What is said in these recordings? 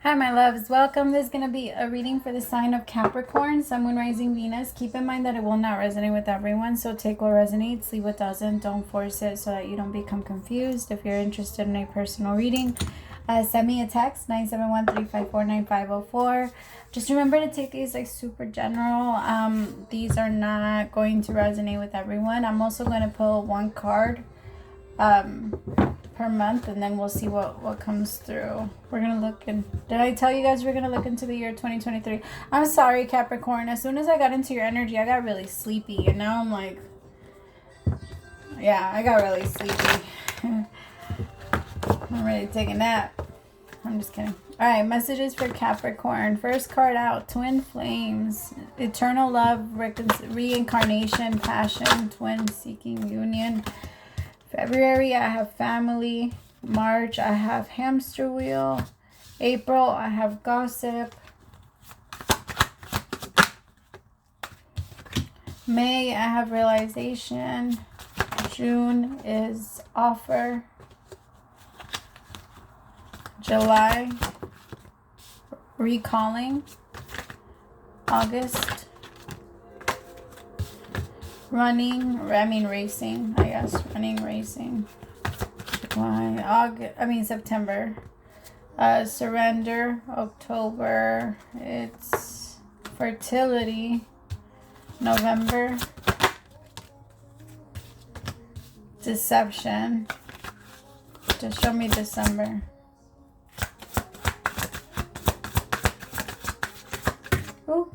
Hi, my loves. Welcome. This is going to be a reading for the sign of Capricorn, Sun, Moon, Rising, Venus. Keep in mind that it will not resonate with everyone, so take what resonates, leave what doesn't. Don't force it so that you don't become confused. If you're interested in a personal reading, send me a text, 971-354-9504. Just remember to take these like super general. These are not going to resonate with everyone. I'm also going to pull one card per month, and then we'll see what comes through. We're gonna look in. Did I tell you guys we're gonna look into the year 2023? I'm sorry, Capricorn. As soon as I got into your energy, I got really sleepy, and now I'm like, yeah, I got really sleepy. I'm ready to take a nap. I'm just kidding. All right, messages for Capricorn. First card out: Twin Flames, Eternal Love, Reincarnation, Passion, Twin Seeking Union. February, I have Family. March, I have Hamster Wheel. April, I have Gossip. May, I have Realization. June is Offer. July, Recalling. August, Racing, I guess. Racing. September. Surrender. October, it's Fertility. November, Deception. Just show me December. Ooh.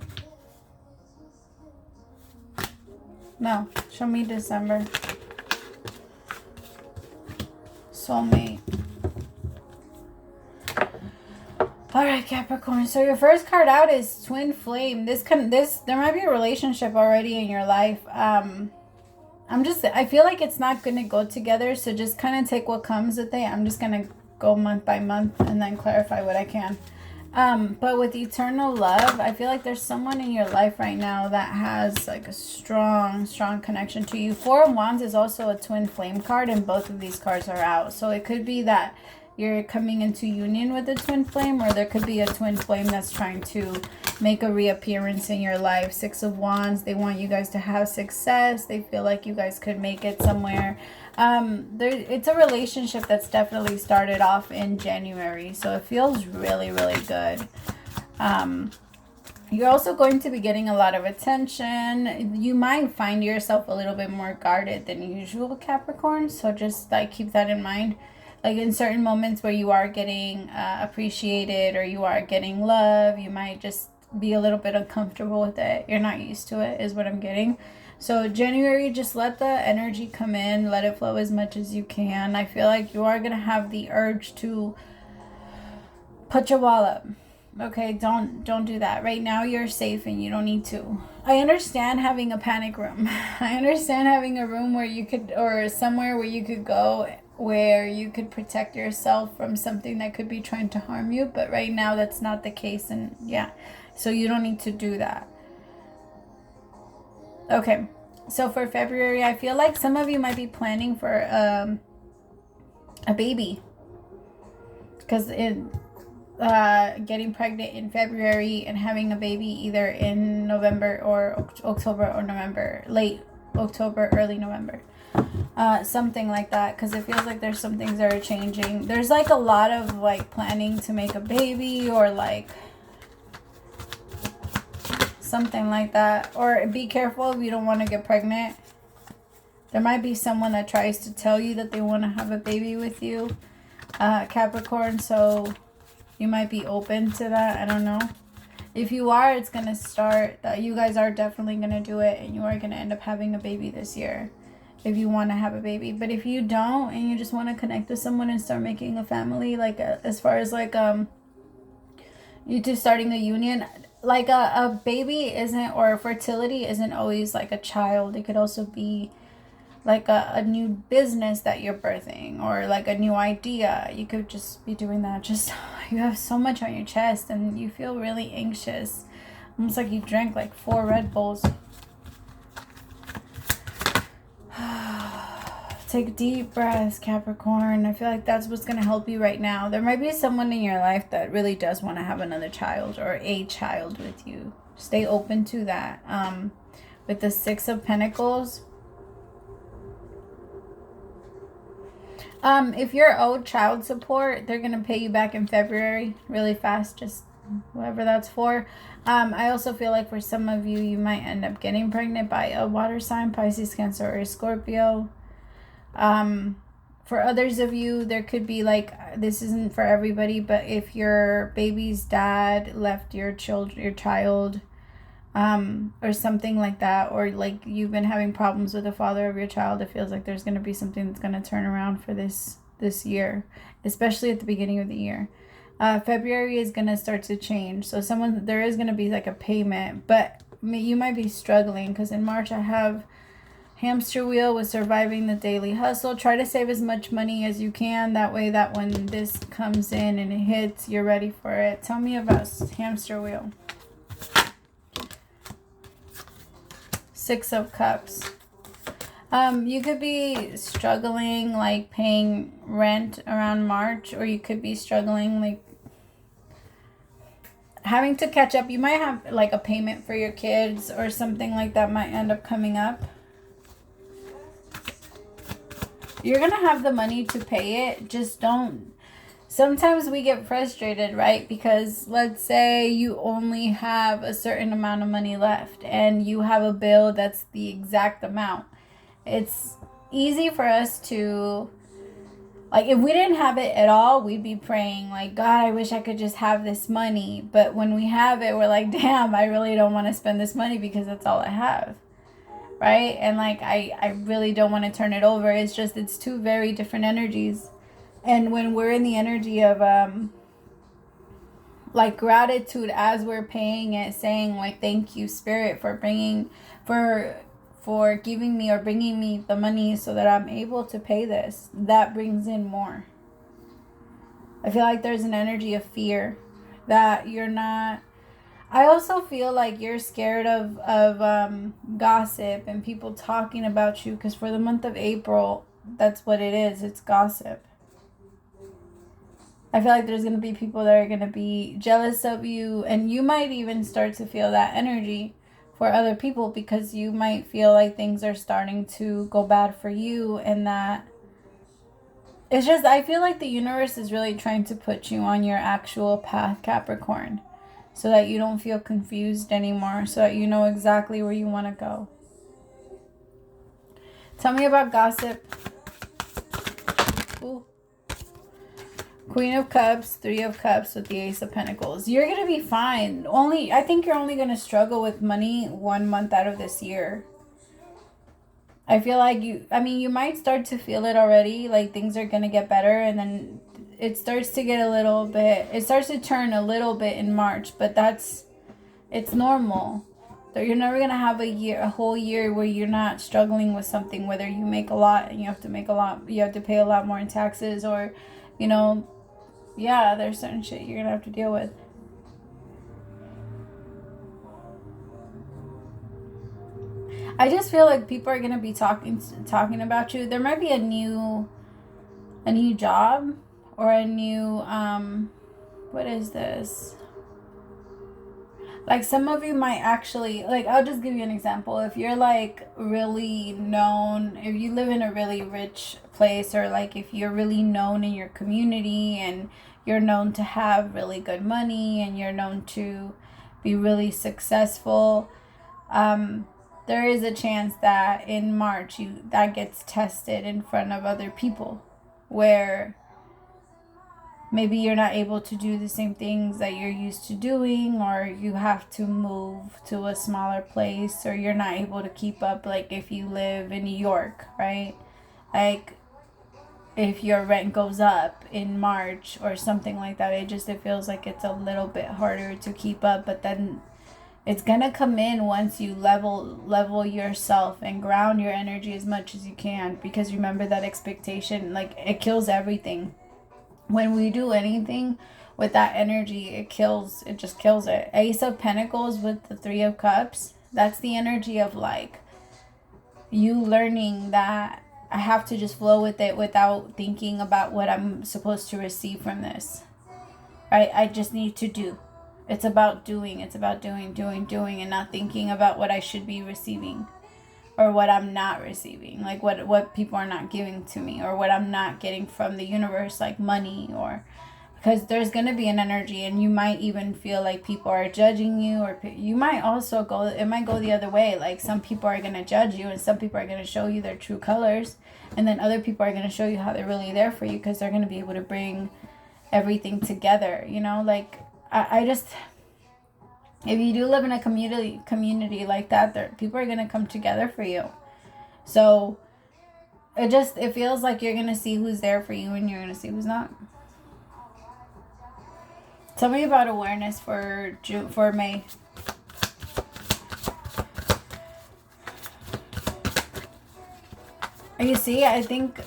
No, show me December. Soulmate. All right, Capricorn. So your first card out is Twin Flame. There might be a relationship already in your life. I feel like it's not going to go together, so just kind of take what comes with it. I'm just going to go month by month and then clarify what I can. But with Eternal Love, I feel like there's someone in your life right now that has like a strong connection to you. Four of Wands is also a Twin Flame card, and both of these cards are out. So it could be that you're coming into union with a Twin Flame, or there could be a Twin Flame that's trying to make a reappearance in your life. Six of Wands, they want you guys to have success. They feel like you guys could make it somewhere. It's a relationship that's definitely started off in January, so it feels really good. You're also going to be getting a lot of attention. You might find yourself a little bit more guarded than usual, Capricorn, so just like keep that in mind. Like in certain moments where you are getting appreciated or you are getting love, you might just be a little bit uncomfortable with it. You're not used to it, is what I'm getting. So January, just let the energy come in, let it flow as much as you can. I feel like you are going to have the urge to put your wall up. Okay, don't do that. Right now you're safe and you don't need to. I understand having a panic room. I understand having a room where you could, or somewhere where you could go where you could protect yourself from something that could be trying to harm you. But right now that's not the case, and yeah, so you don't need to do that. Okay, so for February, I feel like some of you might be planning for a baby, because getting pregnant in February and having a baby either in November or October or November, late October, early November, something like that, because it feels like there's some things that are changing. There's like a lot of like planning to make a baby, or like something like that. Or be careful if you don't want to get pregnant. There might be someone that tries to tell you that they want to have a baby with you, Capricorn, so you might be open to that. I don't know. If you are, it's going to start that you guys are definitely going to do it, and you are going to end up having a baby this year if you want to have a baby. But if you don't, and you just want to connect with someone and start making a family, like as far as like you two starting a union, like a baby isn't, or fertility isn't always like a child. It could also be like a new business that you're birthing, or like a new idea. You could just be doing that. Just, you have so much on your chest and you feel really anxious, almost like you drank like 4 Red Bulls. take deep breaths, Capricorn. I feel like that's what's going to help you right now. There might be someone in your life that really does want to have another child or a child with you. Stay open to that. With the Six of Pentacles, if you're owed child support, they're going to pay you back in February really fast, just whoever that's for. I also feel like for some of you, you might end up getting pregnant by a water sign, Pisces, Cancer, or Scorpio. For others of you, there could be like, this isn't for everybody, but if your baby's dad left your child, or something like that, or like you've been having problems with the father of your child, it feels like there's going to be something that's going to turn around for this year, especially at the beginning of the year. February is going to start to change. So there is going to be like a payment, but you might be struggling because in March I have hamster wheel with surviving the daily hustle. Try to save as much money as you can. That way that when this comes in and it hits, you're ready for it. Tell me about hamster wheel. Six of Cups. You could be struggling like paying rent around March, or you could be struggling like having to catch up. You might have like a payment for your kids or something like that might end up coming up. You're going to have the money to pay it. Just don't. Sometimes we get frustrated, right? Because let's say you only have a certain amount of money left and you have a bill that's the exact amount. It's easy for us to, like, if we didn't have it at all, we'd be praying like, God, I wish I could just have this money. But when we have it, we're like, damn, I really don't want to spend this money because that's all I have. Right? And like, I really don't want to turn it over. It's just, it's two very different energies. And when we're in the energy of, like gratitude as we're paying it, saying like, thank you, Spirit, for giving me or bringing me the money so that I'm able to pay this, that brings in more. I feel like there's an energy of fear that you're not. I also feel like you're scared of gossip and people talking about you, because for the month of April, that's what it is. It's gossip. I feel like there's going to be people that are going to be jealous of you, and you might even start to feel that energy for other people, because you might feel like things are starting to go bad for you, and that it's just, I feel like the universe is really trying to put you on your actual path, Capricorn, so that you don't feel confused anymore, so that you know exactly where you want to go. Tell me about gossip. Ooh. Queen of Cups, Three of Cups with the Ace of Pentacles. You're going to be fine. I think you're only going to struggle with money 1 month out of this year. I feel like you might start to feel it already. Like things are going to get better, and then it starts to get it starts to turn a little bit in March, but it's normal. You're never going to have a whole year where you're not struggling with something, whether you make a lot and you have to pay a lot more in taxes, or, yeah, there's certain shit you're going to have to deal with. I just feel like people are going to be talking about you. There might be a new job or a new, what is this? Like some of you might actually, like, I'll just give you an example. If you're like really known, if you live in a really rich place, or like if you're really known in your community and you're known to have really good money and you're known to be really successful, there is a chance that in March that gets tested in front of other people, where maybe you're not able to do the same things that you're used to doing, or you have to move to a smaller place, or you're not able to keep up. Like if you live in New York, right? Like if your rent goes up in March or something like that, it feels like it's a little bit harder to keep up. But then it's gonna come in once you level yourself and ground your energy as much as you can, because remember that expectation, like, it kills everything. When we do anything with that energy, it just kills it. Ace of Pentacles with the Three of Cups, that's the energy of like you learning that I have to just flow with it without thinking about what I'm supposed to receive from this. Right? I just need to do. It's about doing. It's about doing, and not thinking about what I should be receiving or what I'm not receiving. Like what people are not giving to me or what I'm not getting from the universe, like money, or because there's going to be an energy, and you might even feel like people are judging you, or you might also it might go the other way. Like some people are going to judge you and some people are going to show you their true colors, and then other people are going to show you how they're really there for you because they're going to be able to bring everything together, you know. Like I just, if you do live in a community like that, people are going to come together for you. So it feels like you're going to see who's there for you and you're going to see who's not. Tell me about awareness for May. You see, I think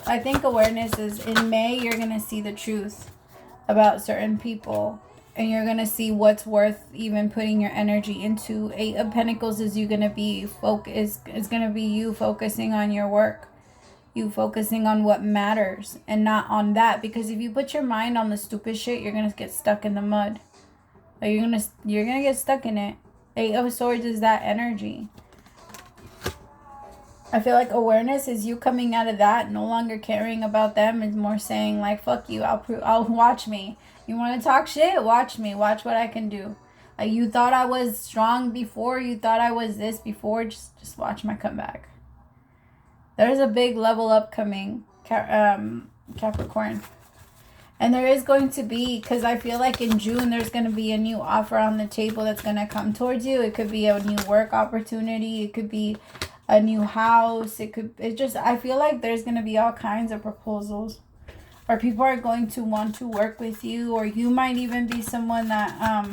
awareness is in May. You're gonna see the truth about certain people, and you're gonna see what's worth even putting your energy into. 8 of Pentacles is gonna be you focusing on your work. You focusing on what matters and not on that, because if you put your mind on the stupid shit, you're gonna get stuck in the mud. Like you're gonna get stuck in it. 8 of Swords is that energy. I feel like awareness is you coming out of that, no longer caring about them. It's more saying like, fuck you, I'll watch me. You want to talk shit? Watch me. Watch what I can do. Like you thought I was strong before, you thought I was this before, just watch my comeback. There's a big level up coming, Capricorn. And there is going to be, because I feel like in June, there's going to be a new offer on the table that's going to come towards you. It could be a new work opportunity. It could be a new house. I feel like there's going to be all kinds of proposals. Or people are going to want to work with you. Or you might even be someone that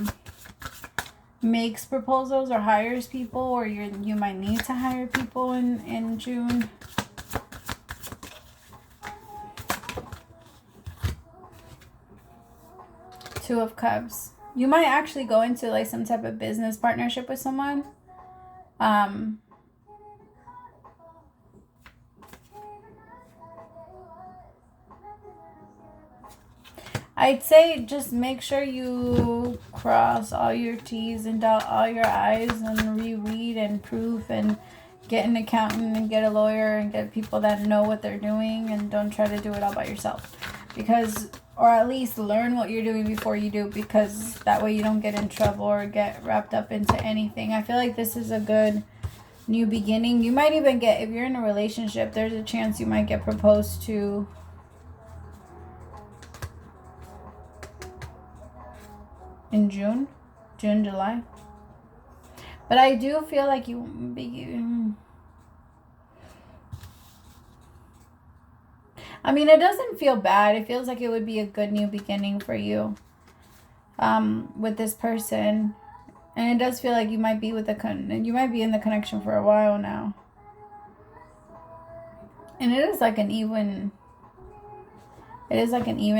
makes proposals or hires people. Or you might need to hire people in June. Two of Cups. You might actually go into like some type of business partnership with someone. I'd say just make sure you cross all your T's and dot all your I's and reread and proof and get an accountant and get a lawyer and get people that know what they're doing, and don't try to do it all by yourself. Because, or at least learn what you're doing before you do, because that way you don't get in trouble or get wrapped up into anything. I feel like this is a good new beginning. You might even get, if you're in a relationship, there's a chance you might get proposed to in June, July. But I do feel like I mean, it doesn't feel bad. It feels like it would be a good new beginning for you with this person. And it does feel like you might be in the connection for a while now. And it is like an even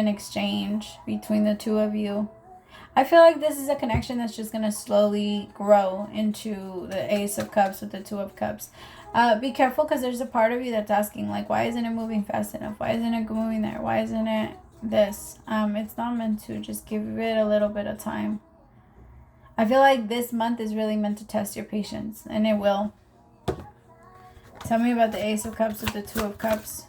exchange between the two of you. I feel like this is a connection that's just going to slowly grow into the Ace of Cups with the Two of Cups. Be careful, because there's a part of you that's asking, like, why isn't it moving fast enough? Why isn't it moving there? Why isn't it this? It's not meant to. Just give it a little bit of time. I feel like this month is really meant to test your patience, and it will. Tell me about the Ace of Cups with the Two of Cups.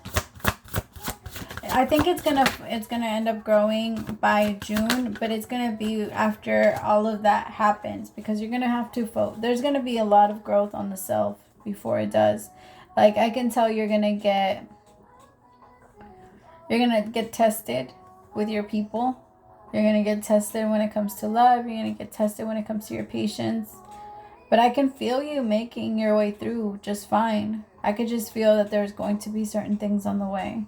I think it's gonna end up growing by June, but it's gonna be after all of that happens, because you're gonna have to there's gonna be a lot of growth on the self before it does. Like, I can tell you're gonna get tested with your people. You're gonna get tested when it comes to love. You're gonna get tested when it comes to your patience. But I can feel you making your way through just fine. I could just feel that there's going to be certain things on the way.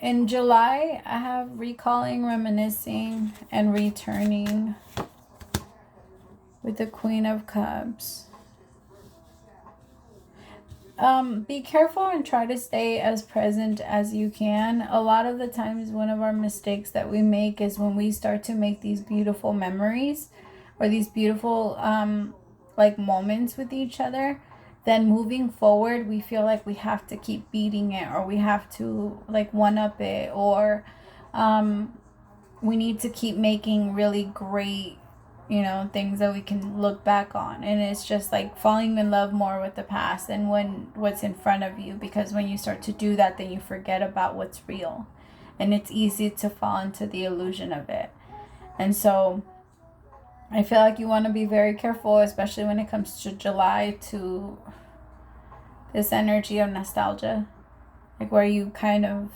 In July, I have recalling, reminiscing, and returning with the Queen of Cups. Be careful and try to stay as present as you can. A lot of the times, one of our mistakes that we make is when we start to make these beautiful memories or these beautiful like moments with each other, then moving forward, we feel like we have to keep beating it, or we have to like one-up it, or we need to keep making really great, you know, things that we can look back on. And it's just like falling in love more with the past than what's in front of you, because when you start to do that, then you forget about what's real, and it's easy to fall into the illusion of it. And so I feel like you want to be very careful, especially when it comes to July, to this energy of nostalgia, like where you kind of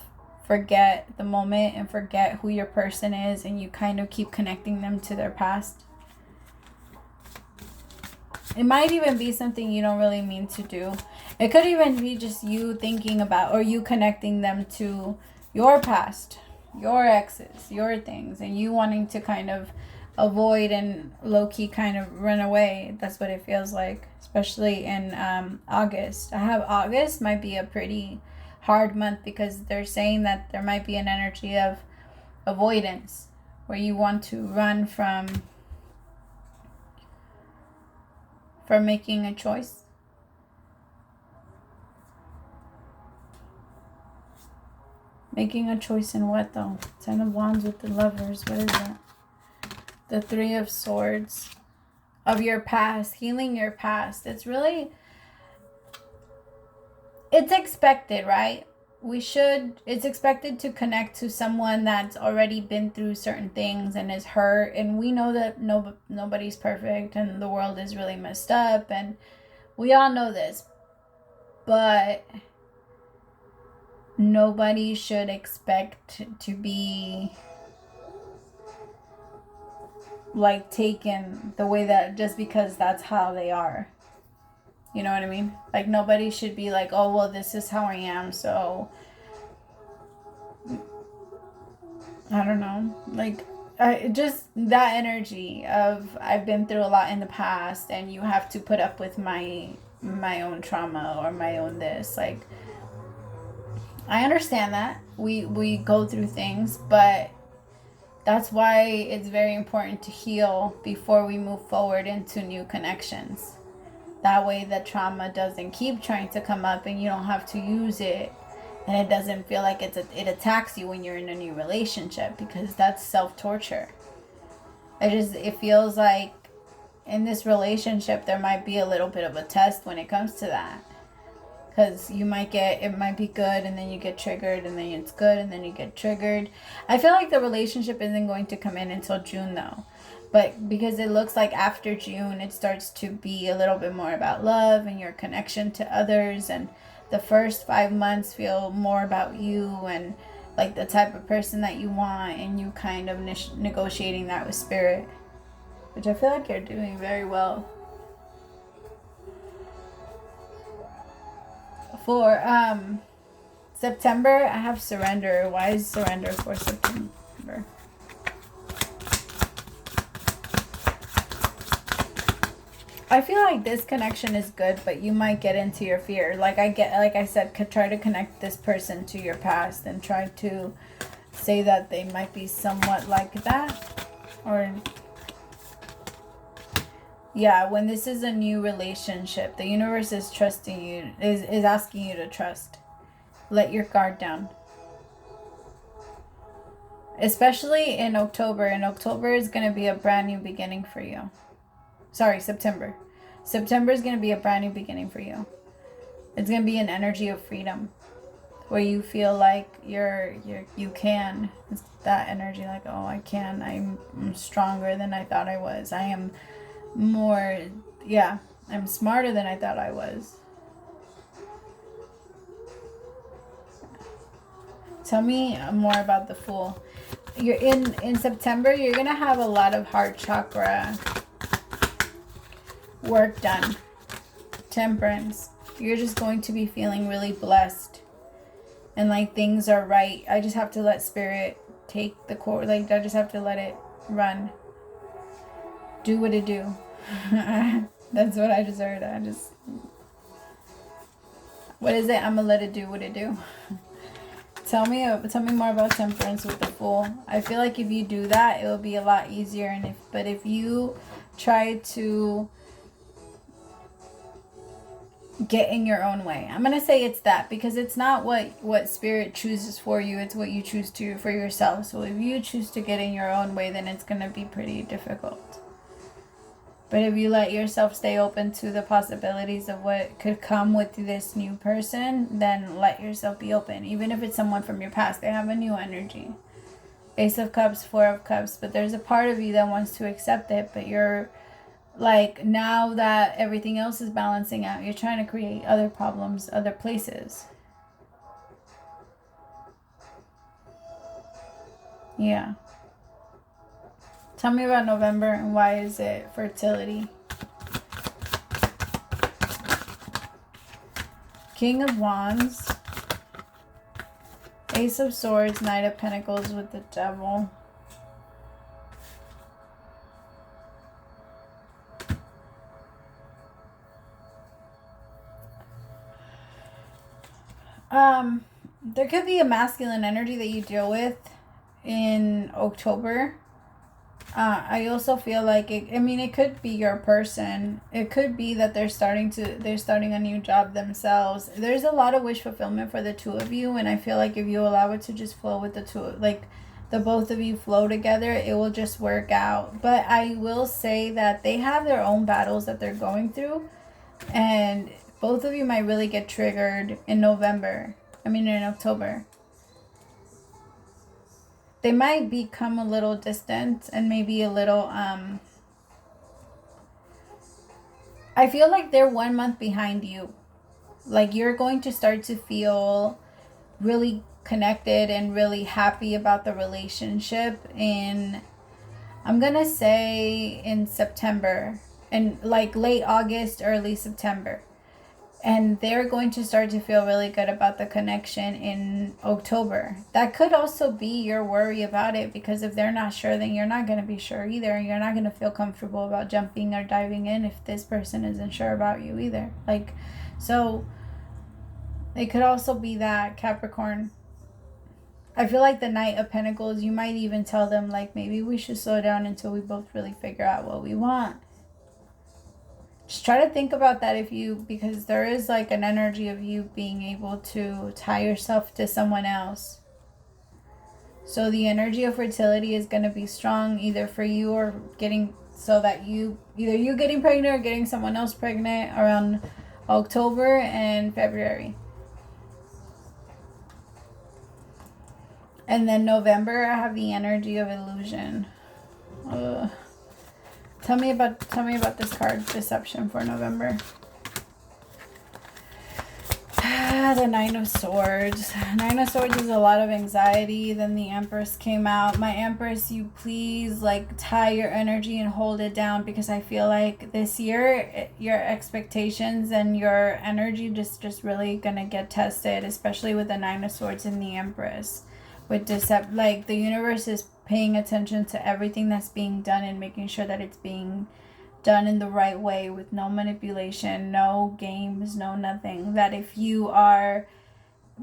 forget the moment and forget who your person is, and you kind of keep connecting them to their past. It might even be something you don't really mean to do. It could even be just you thinking about, or you connecting them to your past, your exes, your things, and you wanting to kind of avoid and low-key kind of run away. That's what it feels like, especially in August. I have August might be a pretty hard month, because they're saying that there might be an energy of avoidance, where you want to run from making a choice. Making a choice in what though? Ten of Wands with the Lovers. What is that? The Three of Swords. Of your past. Healing your past. It's expected, right? It's expected to connect to someone that's already been through certain things and is hurt. And we know that nobody's perfect, and the world is really messed up, and we all know this. But nobody should expect to be like taken the way that, just because that's how they are. You know what I mean? Like, nobody should be like, oh, well, this is how I am, so I don't know. Like, just that energy of, I've been through a lot in the past, and you have to put up with my own trauma, or my own this. Like, I understand that we go through things, but that's why it's very important to heal before we move forward into new connections. That way the trauma doesn't keep trying to come up, and you don't have to use it, and it doesn't feel like it attacks you when you're in a new relationship, because that's self-torture. It feels like in this relationship there might be a little bit of a test when it comes to that, because it might be good, and then you get triggered, and then it's good, and then you get triggered. I feel like the relationship isn't going to come in until June though. But because it looks like after June, it starts to be a little bit more about love and your connection to others. And the first 5 months feel more about you, and like the type of person that you want, and you kind of negotiating that with spirit, which I feel like you're doing very well. For September, I have surrender. Why is surrender for September? I feel like this connection is good, but you might get into your fear. Like I said, could try to connect this person to your past, and try to say that they might be somewhat like that. Or, yeah, when this is a new relationship, the universe is trusting you, is asking you to trust. Let your guard down. Especially in October. And October is going to be a brand new beginning for you. Sorry, September. September is going to be a brand new beginning for you. It's going to be an energy of freedom, where you feel like you can. It's that energy, like, oh, I can. I'm stronger than I thought I was. I am more, yeah, I'm smarter than I thought I was. Tell me more about the Fool. You're in September, you're going to have a lot of heart chakra work done. Temperance. You're just going to be feeling really blessed, and like things are right. I just have to let spirit take the core. Like, I just have to let it run. Do what it do. That's what I just heard. What is it? I'm gonna let it do what it do. Tell me more about temperance with the Fool. I feel like if you do that, it will be a lot easier. And if you try to get in your own way. I'm going to say it's that, because it's not what spirit chooses for you. It's what you choose to for yourself. So if you choose to get in your own way, then it's going to be pretty difficult. But if you let yourself stay open to the possibilities of what could come with this new person, then let yourself be open. Even if it's someone from your past, they have a new energy. Ace of Cups, Four of Cups. But there's a part of you that wants to accept it, but you're like, now that everything else is balancing out, you're trying to create other problems, other places. Yeah. Tell me about November, and why is it fertility? King of Wands. Ace of Swords, Knight of Pentacles with the Devil. There could be a masculine energy that you deal with in October. I also feel like it could be your person. It could be that they're starting a new job themselves. There's a lot of wish fulfillment for the two of you, and I feel like if you allow it to just flow with the two, like the both of you flow together, it will just work out. But I will say that they have their own battles that they're going through, and both of you might really get triggered in October. They might become a little distant and maybe a little, I feel like they're 1 month behind you. Like, you're going to start to feel really connected and really happy about the relationship I'm going to say in September, and like late August, early September. And they're going to start to feel really good about the connection in October. That could also be your worry about it, because if they're not sure, then you're not going to be sure either. You're not going to feel comfortable about jumping or diving in if this person isn't sure about you either. So it could also be that, Capricorn. I feel like the Knight of Pentacles, you might even tell them, like, maybe we should slow down until we both really figure out what we want. Just try to think about that because there is like an energy of you being able to tie yourself to someone else. So the energy of fertility is going to be strong either for you or getting pregnant or getting someone else pregnant around October and February. And then November, I have the energy of illusion. Tell me about this card, Deception, for November. The Nine of Swords. Nine of Swords is a lot of anxiety. Then the Empress came out. My Empress, you please tie your energy and hold it down, because I feel like this year your expectations and your energy just really gonna get tested, especially with the Nine of Swords and the Empress. With the universe is paying attention to everything that's being done and making sure that it's being done in the right way, with no manipulation, no games, no nothing. That if you are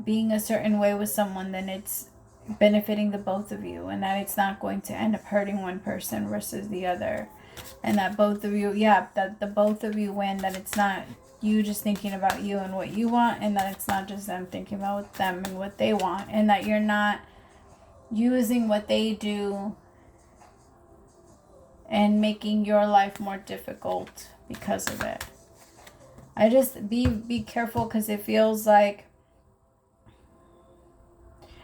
being a certain way with someone, then it's benefiting the both of you, and that it's not going to end up hurting one person versus the other, and that both of you, that the both of you win, that it's not you just thinking about you and what you want, and that it's not just them thinking about them and what they want, and that you're not using what they do and making your life more difficult because of it. I just be careful, because it feels like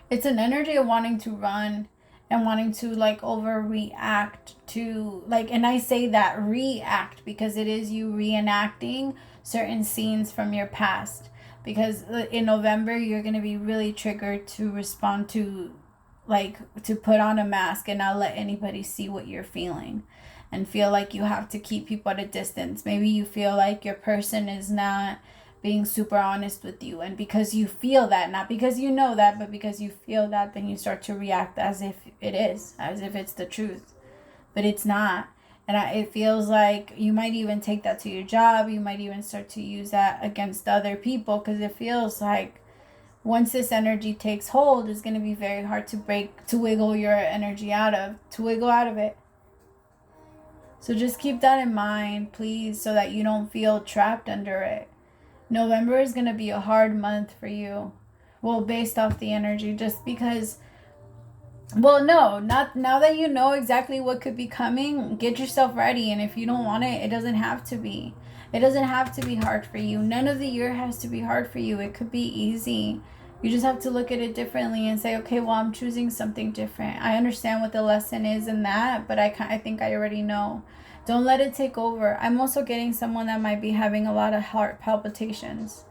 it's an energy of wanting to run and wanting to overreact to and I say that react because it is you reenacting certain scenes from your past, because in November you're going to be really triggered to respond to to put on a mask and not let anybody see what you're feeling, and feel like you have to keep people at a distance. Maybe you feel like your person is not being super honest with you, and because you feel that, not because you know that, but because you feel that, then you start to react as if it is, as if it's the truth, but it's not. And it feels like you might even take that to your job. You might even start to use that against other people, because it feels like once this energy takes hold, it's going to be very hard to wiggle your energy out of it. So just keep that in mind, please, so that you don't feel trapped under it. November is going to be a hard month for you. Well, based off the energy, just because, well, no, not now that you know exactly what could be coming, get yourself ready. And if you don't want it, it doesn't have to be. It doesn't have to be hard for you. None of the year has to be hard for you. It could be easy. You just have to look at it differently and say, okay, well, I'm choosing something different. I understand what the lesson is in that, but I think I already know. Don't let it take over. I'm also getting someone that might be having a lot of heart palpitations.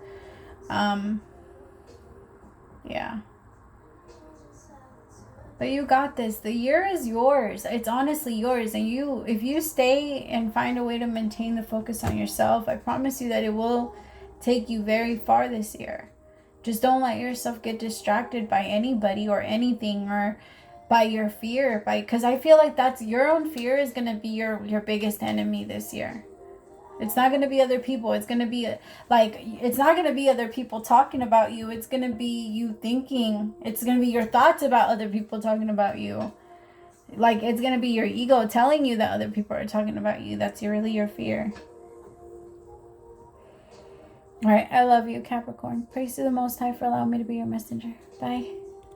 Yeah. But you got this. The year is yours. It's honestly yours. And if you stay and find a way to maintain the focus on yourself, I promise you that it will take you very far this year. Just don't let yourself get distracted by anybody or anything, or by your fear. Because I feel like that's your own fear is going to be your biggest enemy this year. It's not going to be other people. It's going to be it's not going to be other people talking about you. It's going to be you thinking. It's going to be your thoughts about other people talking about you. Like, it's going to be your ego telling you that other people are talking about you. That's really your fear. All right. I love you, Capricorn. Praise to the Most High for allowing me to be your messenger. Bye.